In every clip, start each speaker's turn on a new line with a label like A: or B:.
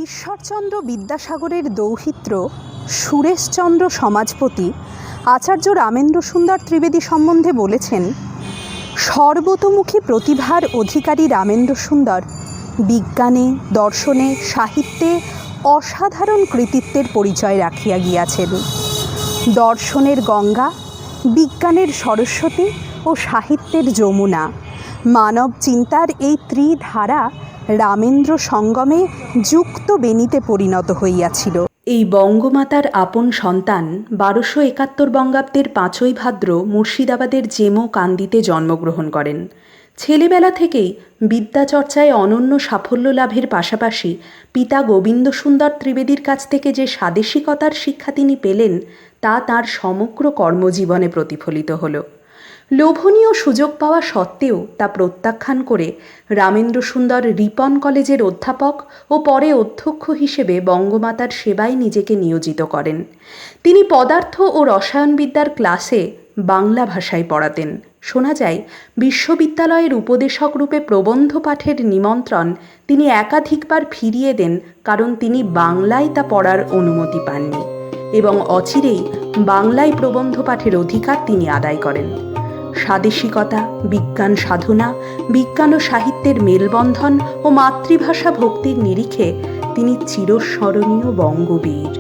A: ঈশ্বরচন্দ্র বিদ্যাসাগরের দৌহিত্র সুরেশচন্দ্র সমাজপতি আচার্য রামেন্দ্র সুন্দর ত্রিবেদী সম্বন্ধে বলেছেন, সর্বতোমুখী প্রতিভার অধিকারী রামেন্দ্র সুন্দর বিজ্ঞানে, দর্শনে, সাহিত্যে অসাধারণ কৃতিত্বের পরিচয় রাখিয়া গিয়াছেন। দর্শনের গঙ্গা, বিজ্ঞানের সরস্বতী ও সাহিত্যের যমুনা, মানব চিন্তার এই ত্রিধারা রামেন্দ্র সঙ্গমে যুক্ত বেণীতে পরিণত হইয়াছিল। এই বঙ্গমাতার আপন সন্তান 1271 বঙ্গাব্দের 5ই ভাদ্র মুর্শিদাবাদের জেমো-কান্দিতে জন্মগ্রহণ করেন। ছেলেবেলা থেকেই বিদ্যাচর্চায় অনন্য সাফল্য লাভের পাশাপাশি পিতা গোবিন্দ সুন্দর ত্রিবেদীর কাছ থেকে যে স্বাদেশিকতার শিক্ষা তিনি পেলেন, তা তাঁর সমগ্র কর্মজীবনে প্রতিফলিত হল। লোভনীয় সুযোগ পাওয়া সত্ত্বেও তা প্রত্যাখ্যান করে রামেন্দ্র সুন্দর রিপন কলেজের অধ্যাপক ও পরে অধ্যক্ষ হিসেবে বঙ্গমাতার সেবায় নিজেকে নিয়োজিত করেন। তিনি পদার্থ ও রসায়নবিদ্যার ক্লাসে বাংলা ভাষায় পড়াতেন। শোনা যায়, বিশ্ববিদ্যালয়ের উপদেশক রূপে প্রবন্ধ পাঠের নিমন্ত্রণ তিনি একাধিকবার ফিরিয়ে দেন, কারণ তিনি বাংলায় তা পড়ার অনুমতি পাননি এবং অচিরেই বাংলায় প্রবন্ধ পাঠের অধিকার তিনি আদায় করেন। স্বাদেশিকতা, বিজ্ঞান সাধনা, বিজ্ঞান ও সাহিত্যের মেলবন্ধন ও মাতৃভাষা ভক্তির নিরিখে তিনি চিরস্মরণীয় বঙ্গবীর।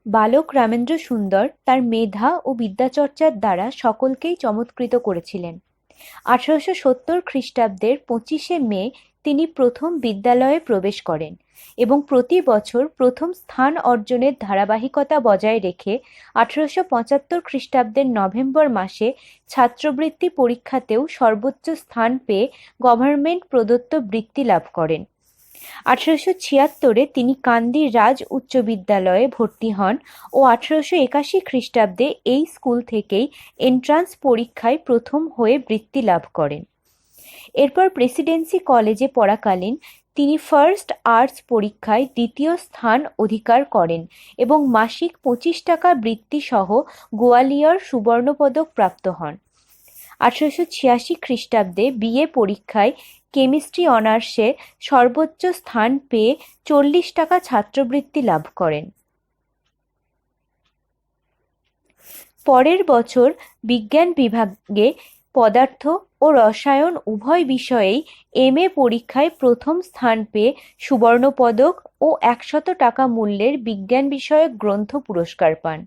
B: বালক রামেন্দ্র সুন্দর তার মেধা ও বিদ্যাচর্চার দ্বারা সকলকেই চমৎকৃত করেছিলেন। 1870 খ্রিস্টাব্দের 25শে মে তিনি প্রথম বিদ্যালয়ে প্রবেশ করেন এবং প্রতি বছর প্রথম স্থান অর্জনের ধারাবাহিকতা বজায় রেখে 1875 খ্রিস্টাব্দের নভেম্বর মাসে ছাত্রবৃত্তি পরীক্ষাতেও সর্বোচ্চ স্থান পেয়ে গভর্নমেন্ট প্রদত্ত বৃত্তি লাভ করেন। 1876 তিনি কান্দি রাজ উচ্চ বিদ্যালয়ে ভর্তি হন ও 1881 খ্রিস্টাব্দে এই স্কুল থেকেই এন্ট্রান্স পরীক্ষায় প্রথম হয়ে বৃত্তি লাভ করেন। এরপর প্রেসিডেন্সি কলেজে পড়াকালীন তিনি ফার্স্ট আর্টস পরীক্ষায় দ্বিতীয় স্থান অধিকার করেন এবং মাসিক 25 টাকা বৃত্তি সহ গোয়ালিয়র সুবর্ণপদক প্রাপ্ত হন। 1886 খ্রিস্টাব্দে বিএ পরীক্ষায় কেমিস্ট্রি অনার্সে সর্বোচ্চ স্থান পেয়ে 40 টাকা ছাত্রবৃত্তি লাভ করেন। পরের বছর বিজ্ঞান বিভাগে পদার্থ ও রসায়ন উভয় বিষয়েই এমএ পরীক্ষায় প্রথম স্থান পেয়ে সুবর্ণপদক ও 100 টাকা মূল্যের বিজ্ঞান বিষয়ক গ্রন্থ পুরস্কার পান।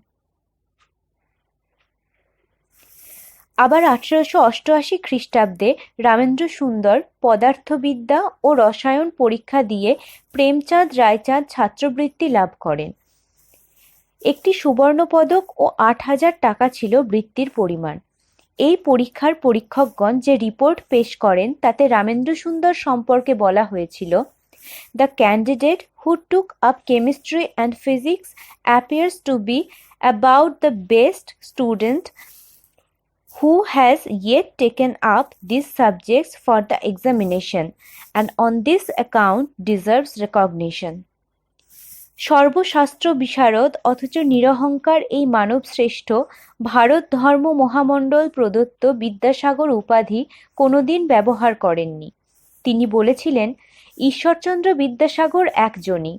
B: আবার 1888 খ্রিস্টাব্দে রামেন্দ্র সুন্দর পদার্থবিদ্যা ও রসায়ন পরীক্ষা দিয়ে প্রেমচাঁদ রায়চাঁদ ছাত্রবৃত্তি লাভ করেন। একটি সুবর্ণপদক ও 8000 টাকা ছিল বৃত্তির পরিমাণ। এই পরীক্ষার পরীক্ষকগণ যে রিপোর্ট পেশ করেন তাতে রামেন্দ্র সুন্দর সম্পর্কে বলা হয়েছিল, "The candidate who took up chemistry and physics appears to be about the best student who has yet taken up these subjects for the examination and on this account deserves recognition." সর্বশাস্ত্র বিশারদ অথচ নিরহংকার এই মানবশ্রেষ্ঠ ভারত ধর্ম মহামণ্ডল প্রদত্ত বিদ্যাসাগর উপাধি কোনোদিন ব্যবহার করেননি। তিনি বলেছিলেন, ঈশ্বরচন্দ্র বিদ্যাসাগর একজনই,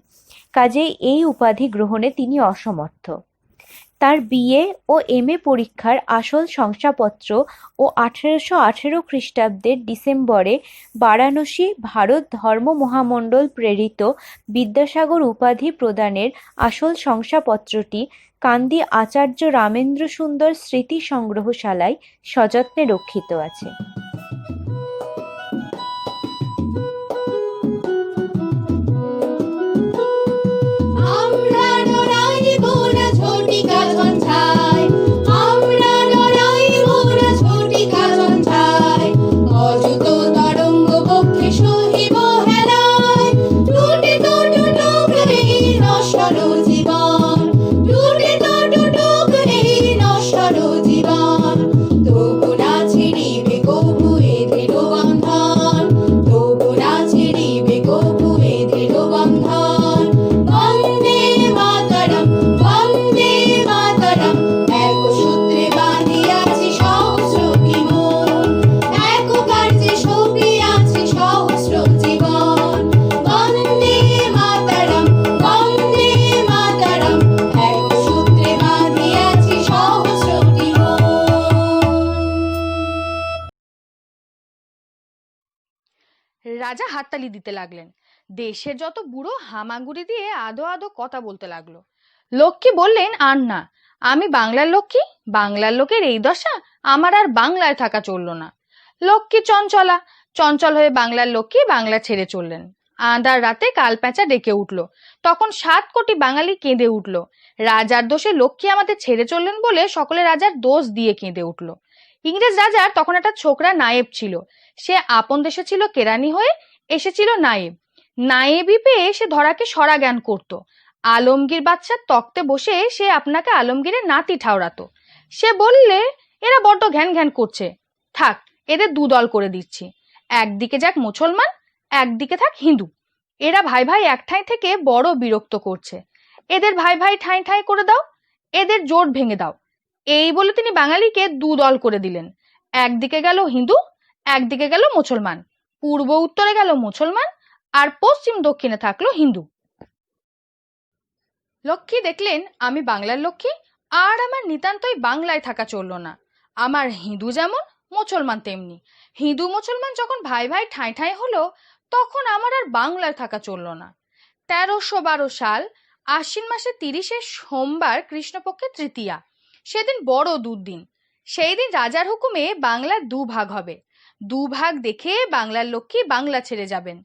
B: কাজেই এই উপাধি গ্রহণে তিনি অসমর্থ। তার বিএ ও এমএ পরীক্ষার আসল শংসাপত্র ও 1818 খ্রিস্টাব্দের ডিসেম্বরে বারাণসী ভারত ধর্ম মহামণ্ডল প্রেরিত বিদ্যাসাগর উপাধি প্রদানের আসল শংসাপত্রটি কান্দি আচার্য রামেন্দ্র সুন্দর স্মৃতি সংগ্রহশালায় সযত্নে রক্ষিত আছে।
C: রাজা হাততালি দিতে লাগলেন। দেশের যত বুড়ো হামাগুড়ি দিয়ে আদো আদো কথা বলতে লাগলো। লক্ষ্মী বললেন, আর না, আমি বাংলার লক্ষ্মী, বাংলার লোকের এই দশা, আমার আর বাংলায় থাকা চললো না। লক্ষ্মী চঞ্চলা, চঞ্চল হয়ে বাংলার লক্ষ্মী বাংলা ছেড়ে চললেন। আঁধার রাতে কালপ্যাঁচা ডেকে উঠলো। তখন 7 কোটি বাঙালি কেঁদে উঠলো। রাজার দোষে লক্ষ্মী আমাদের ছেড়ে চললেন বলে সকলে রাজার দোষ দিয়ে কেঁদে উঠলো। ইংরেজ রাজার তখন একটা ছোকরা নায়েব ছিল। সে আপন দেশে ছিল কেরানি হয়ে, এসেছিল নায়েব। নায়েবি পেয়ে সে ধরাকে সরা জ্ঞান করতো। আলমগীর বাদশার তক্তে বসে সে আপনাকে আলমগীরের নাতি ঠাউরাতো। সে বললে, এরা বড্ড ঘ্যান ঘ্যান করছে, থাক এদের দুদল করে দিচ্ছি, একদিকে যাক মুসলমান, একদিকে থাক হিন্দু। এরা ভাই ভাই এক ঠাঁই থেকে বড় বিরক্ত করছে, এদের ভাই ভাই ঠাঁই ঠাঁই করে দাও, এদের জোট ভেঙে দাও। এই বলে তিনি বাঙালিকে দুদল করে দিলেন। একদিকে গেল হিন্দু, একদিকে গেল মুসলমান, পূর্ব উত্তরে গেল মুসলমান, আর পশ্চিম দক্ষিণে থাকলো হিন্দু। লক্ষ্মী দেখলেন আমি বাংলার লক্ষ্মী, আর আমার নিতান্তই বাংলায় থাকা চললো না। আমার হিন্দু যেমন মুসলমান তেমনি। হিন্দু মুসলমান যখন ভাই ভাই ঠাঁই ঠাঁই হলো, তখন আমার আর বাংলায় থাকা চললো না। 1312 সাল আশ্বিন মাসের 30 সোমবার কৃষ্ণপক্ষের তৃতীয়া, সেদিন বড় দুর্দিন। সেই দিন রাজার হুকুমে বাংলার 2 ভাগ হবে। 2 ভাগ দেখে বাংলার লক্ষ্মী বাংলা ছেড়ে যাবেন।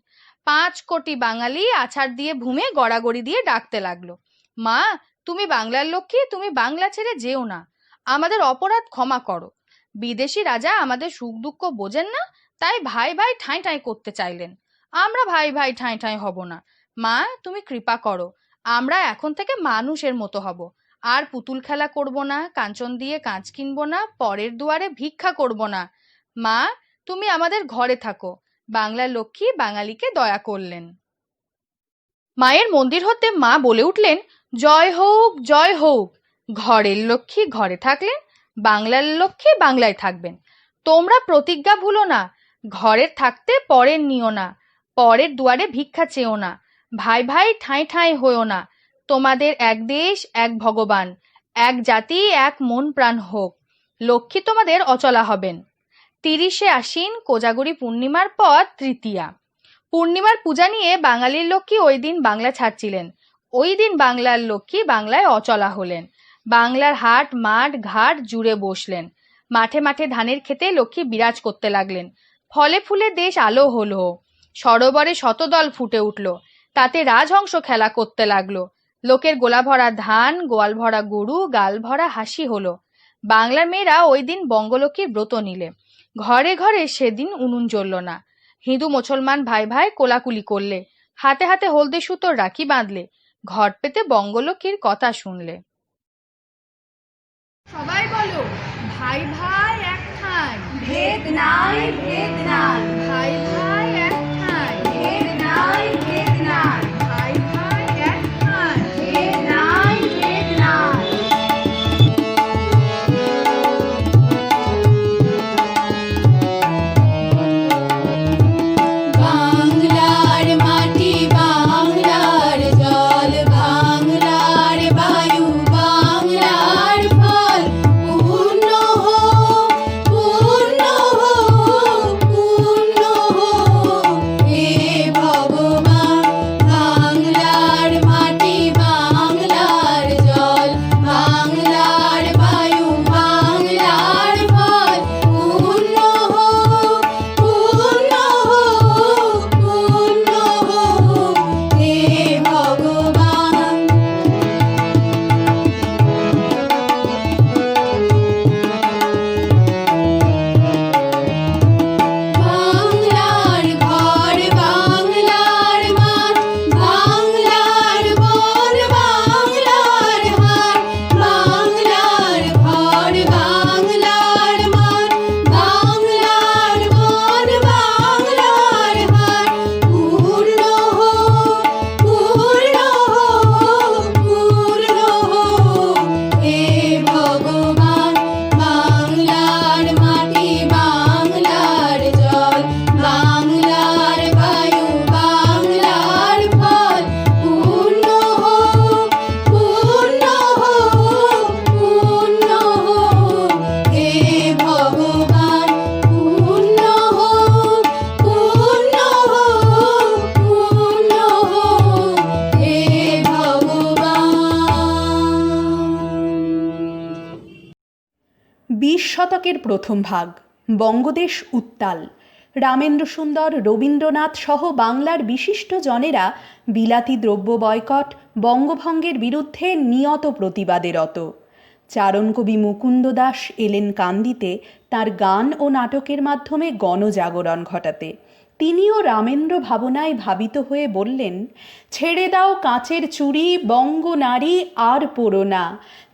C: 5 কোটি বাঙালি আছাড় দিয়ে ভূমে গড়াগড়ি দিয়ে ডাকতে লাগলো, মা তুমি বাংলার লক্ষ্মী, তুমি বাংলা ছেড়ে যেও না, আমাদের অপরাধ ক্ষমা করো। বিদেশি রাজা আমাদের সুখ দুঃখ বোঝেন না, তাই ভাই ভাই ঠাঁই ঠাঁই করতে চাইলেন। আমরা ভাই ভাই ঠাঁই ঠাঁই হব না, মা তুমি কৃপা করো, আমরা এখন থেকে মানুষের মতো হব, আর পুতুল খেলা করব না, কাঞ্চন দিয়ে কাঁচ কিনবো না, পরের দুয়ারে ভিক্ষা করব না। মা তুমি আমাদের ঘরে থাকো। বাংলার লক্ষ্মী বাঙালিকে দয়া করলেন। মায়ের মন্দির হতে মা বলে উঠলেন, জয় হোক জয় হোক। ঘরের লক্ষ্মী ঘরে থাকলেন, বাংলার লক্ষ্মী বাংলায় থাকবেন। তোমরা প্রতিজ্ঞা ভুলো না, ঘরের থাকতে পরের নিও না, পরের দুয়ারে ভিক্ষা চেও না, ভাই ভাই ঠাঁই ঠাঁই হইও না। তোমাদের এক দেশ এক ভগবান, এক জাতি এক মন প্রাণ হোক। লক্ষ্মী তোমাদের অচলা হবেন। 30শে আশ্বিন কোজাগরী পূর্ণিমার পর তৃতীয়া। পূর্ণিমার পূজা নিয়ে বাঙালির লক্ষ্মী ওই দিন বাংলা ছাড়ছিলেন। ওই দিন বাংলার লক্ষ্মী বাংলায় অচলা হলেন। বাংলার হাট মাঠ ঘাট জুড়ে বসলেন। মাঠে মাঠে ধানের খেতে লক্ষ্মী বিরাজ করতে লাগলেন। ফলে ফুলে দেশ আলো হলো, সরোবরে শতদল ফুটে উঠল, তাতে রাজহংস খেলা করতে লাগলো। লোকের গোলা ভরা ধান, গোয়াল ভরা গরু, গাল ভরা হাসি হলো। বাংলার মেয়েরা ওই দিন বঙ্গলক্ষ্মীর ব্রত নিলে। ঘরে ঘরে সেদিন উনুন জ্বলল না। হিন্দু মুসলমান ভাই ভাই কোলাকুলি করলে, হাতে হাতে হলদে সুতোর রাখি বাঁধলে, ঘর পেতে বঙ্গলক্ষ্মীর কথা শুনলে। সবাই বলো, ভাই ভাই এক ঠাঁই,
D: ভেদ নাই ভেদ নাই,
C: ভাই ভাই এক ঠাঁই,
D: ভেদ নাই ভেদ নাই,
C: ভাই ভাই এক ঠাঁই।
D: ভেদ নাই ভেদ নাই। বাংলার মাটি, বাংলার জল, বাংলার বায়ু, বাংলার ফল, পূর্ণ হোক, পূর্ণ হোক, পূর্ণ হোক হে ভগবান। বাংলার মাটি, বাংলার জল, বাংলার বায়ু, বাংলার ফল, পূর্ণ হোক, পূর্ণ হোক, পূর্ণ হোক হে ভগবান। বাংলার ঘর, বাংলার মাঠ, বাংলার বন, বাংলার হাট, বাংলার ঘর, বাংলার মাঠ, বাংলার বন, বাংলার হাট, পূর্ণ হোক, পূর্ণ হোক, পূর্ণ হোক হে ভগবান। বাংলার মাটি, বাংলার জল, বাংলার বায়ু, বাংলার ফল, পূর্ণ হোক, পূর্ণ হোক, পূর্ণ হোক হে ভগবান। পূর্ণ হোক, পূর্ণ হোক, পূর্ণ হোক হে ভগবান।
A: 20 শতকের প্রথম ভাগ, বঙ্গদেশ উত্তাল। রামেন্দ্র সুন্দর, রবীন্দ্রনাথ সহ বাংলার বিশিষ্ট জনেরা বিলাতি দ্রব্য বয়কট, বঙ্গভঙ্গের বিরুদ্ধে নিয়ত প্রতিবাদে রত। চারণকবি মুকুন্দ দাস এলেন কান্দিতে তার গান ও নাটকের মাধ্যমে গণজাগরণ ঘটাতে। তিনিও রামেন্দ্র ভাবনায় ভাবিত হয়ে বললেন, ছেড়ে দাও কাঁচের চুড়ি, বঙ্গ নারী আর পোড়ো না,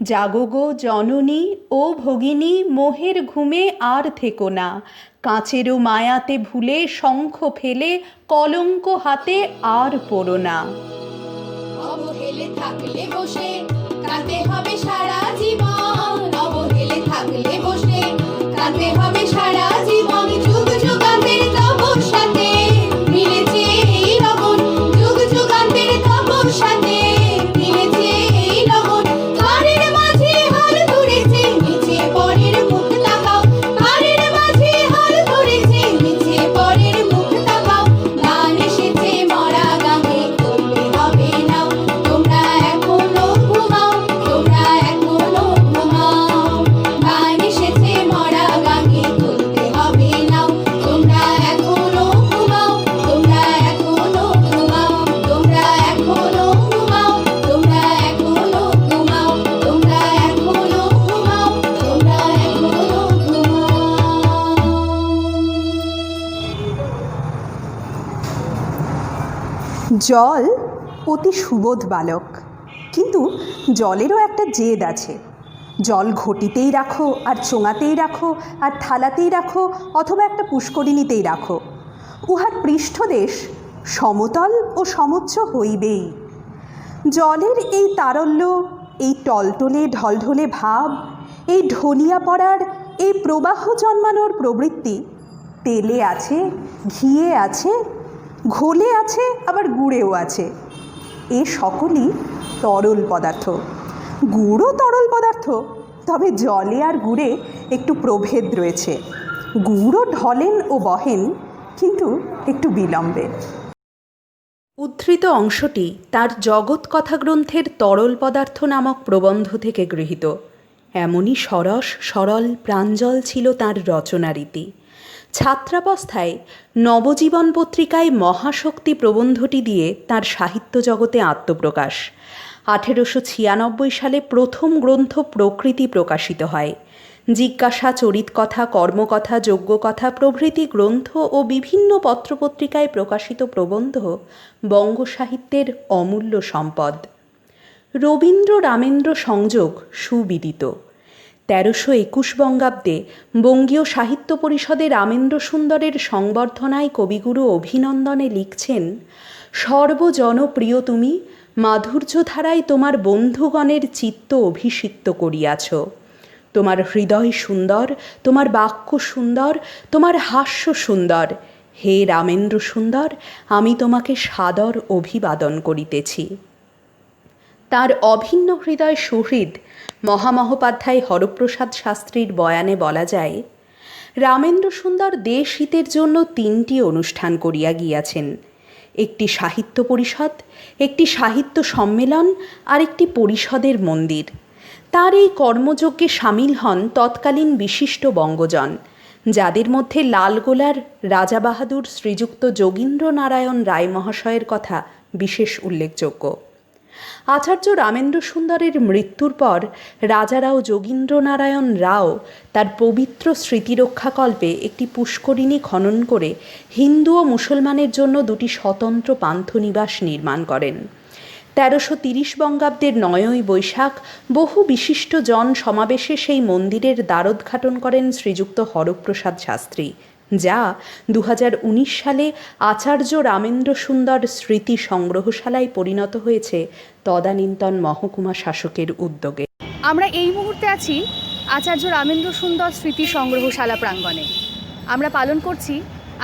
A: জাগো গো জননী ও ভগিনী, মোহের ঘুমে আর থেকো না, কাঁচেরও মায়াতে ভুলে শঙ্খ ফেলে, কলঙ্ক হাতে আর পোড়ো না।
D: অবহেলে থাকলে বসে কাঁদতে হবে সারা জীবন, অবহেলে থাকলে বসে কাঁদতে হবে সারা জীবন। যুগ যুগান্তের তপস্যাতে মিলেছে এই লগন, যুগ যুগান্তের তপস্যাতে মিলেছে এই লগন। ঘরের মাঝে হাল ধরেছে, নিচে পরের মুখ তাকাও, ঘরের মাঝে হাল ধরেছে, নিচে পরের মুখ তাকাও। গান এসেছে মরা গানে, করতে হবে না, তোমরা এখনো ঘুমাও, তোমরা এখনো ঘুমাও। গান এসেছে মরা গানে, করতে
A: জল অতি সুবোধ বালক, কিন্তু জলেরও একটা জেদ আছে। জল ঘটিতেই রাখো আর চোঙাতেই রাখো আর থালাতেই রাখো অথবা একটা পুষ্করিণীতেই রাখো, উহার পৃষ্ঠদেশ সমতল ও সমুচ্চ হইবেই। জলের এই তারল্য, এই টলটলে ঢলঢলে ভাব, এই ঢলিয়া পড়ার, এই প্রবাহ জন্মানোর প্রবৃত্তি তেলে আছে, ঘিয়ে আছে, ঘোলে আছে, আবার গুড়েও আছে। এ সকলই তরল পদার্থ। গুড়ও তরল পদার্থ, তবে জলে আর গুড়ে একটু প্রভেদ রয়েছে। গুড়ও ঢলেন ও বহেন, কিন্তু একটু বিলম্বে। উদ্ধৃত অংশটি তার জগৎ কথা গ্রন্থের তরল পদার্থ নামক প্রবন্ধ থেকে গৃহীত। এমনই সরস সরল প্রাঞ্জল ছিল তাঁর রচনারীতি। ছাত্রাবস্থায় নবজীবন পত্রিকায় মহাশক্তি প্রবন্ধটি দিয়ে তাঁর সাহিত্য জগতে আত্মপ্রকাশ। 1896 সালে প্রথম গ্রন্থ প্রকৃতি প্রকাশিত হয়। জিজ্ঞাসা, চরিতকথা, কর্মকথা, যজ্ঞকথা প্রভৃতি গ্রন্থ ও বিভিন্ন পত্রপত্রিকায় প্রকাশিত প্রবন্ধ বঙ্গ সাহিত্যের অমূল্য সম্পদ। রবীন্দ্র রামেন্দ্র সংযোগ সুবিদিত। 1321 বঙ্গাব্দে বঙ্গীয় সাহিত্য পরিষদে রামেন্দ্র সুন্দরের সংবর্ধনায় কবিগুরু অভিনন্দনে লিখছেন, সর্বজনপ্রিয় তুমি, মাধুর্যধারায় তোমার বন্ধুগণের চিত্ত অভিষিক্ত করিয়াছ। তোমার হৃদয় সুন্দর, তোমার বাক্য সুন্দর, তোমার হাস্য সুন্দর। হে রামেন্দ্র সুন্দর, আমি তোমাকে সাদর অভিবাদন করিতেছি। তার অভিন্ন হৃদয় সুহৃদ মহামহোপাধ্যায় হরপ্রসাদ শাস্ত্রীর বয়ানে বলা যায়, রামেন্দ্র সুন্দর দেশ হিতের জন্য 3টি অনুষ্ঠান করিয়া গিয়াছেন। একটি সাহিত্য পরিষদ, একটি সাহিত্য সম্মেলন আর একটি পরিষদের মন্দির। তার এই কর্মযজ্ঞে সামিল হন তৎকালীন বিশিষ্ট বঙ্গজন, যাদের মধ্যে লালগোলার রাজাবাহাদুর শ্রীযুক্ত যোগীন্দ্র নারায়ণ রায় মহাশয়ের কথা বিশেষ উল্লেখযোগ্য। আচার্য রামেন্দ্র সুন্দরের মৃত্যুর পর রাজারাও যোগীন্দ্র নারায়ণ রাও তার পবিত্র স্মৃতিরক্ষাকল্পে একটি পুষ্করিণী খনন করে হিন্দু ও মুসলমানের জন্য 2টি স্বতন্ত্র পান্থনিবাস নির্মাণ করেন। 1330 বঙ্গাব্দের 9ই বৈশাখ বহু বিশিষ্ট জন সমাবেশে সেই মন্দিরের দ্বারোদ্ঘাটন করেন শ্রীযুক্ত হরপ্রসাদ শাস্ত্রী, যা 2019 সালে আচার্য রামেন্দ্র সুন্দর স্মৃতি সংগ্রহশালায় পরিণত হয়েছে তদানীন্তন মহকুমা শাসকের উদ্যোগে।
C: আমরা এই মুহূর্তে আছি আচার্য রামেন্দ্র সুন্দর স্মৃতি সংগ্রহশালা প্রাঙ্গণে। আমরা পালন করছি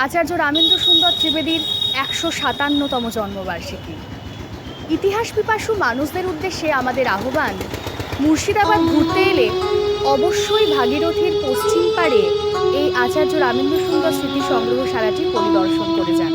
C: আচার্য রামেন্দ্র সুন্দর ত্রিবেদীর 157তম জন্মবার্ষিকী। ইতিহাস পিপাসু মানুষদের উদ্দেশ্যে আমাদের আহ্বান, মুর্শিদাবাদ ঘুরতে এলে অবশ্যই ভাগীরথীর পশ্চিম পাড়ে এই আচার্য রামেন্দ্র সুন্দর স্মৃতি সংগ্রহশালাটি পরিদর্শন করে যান।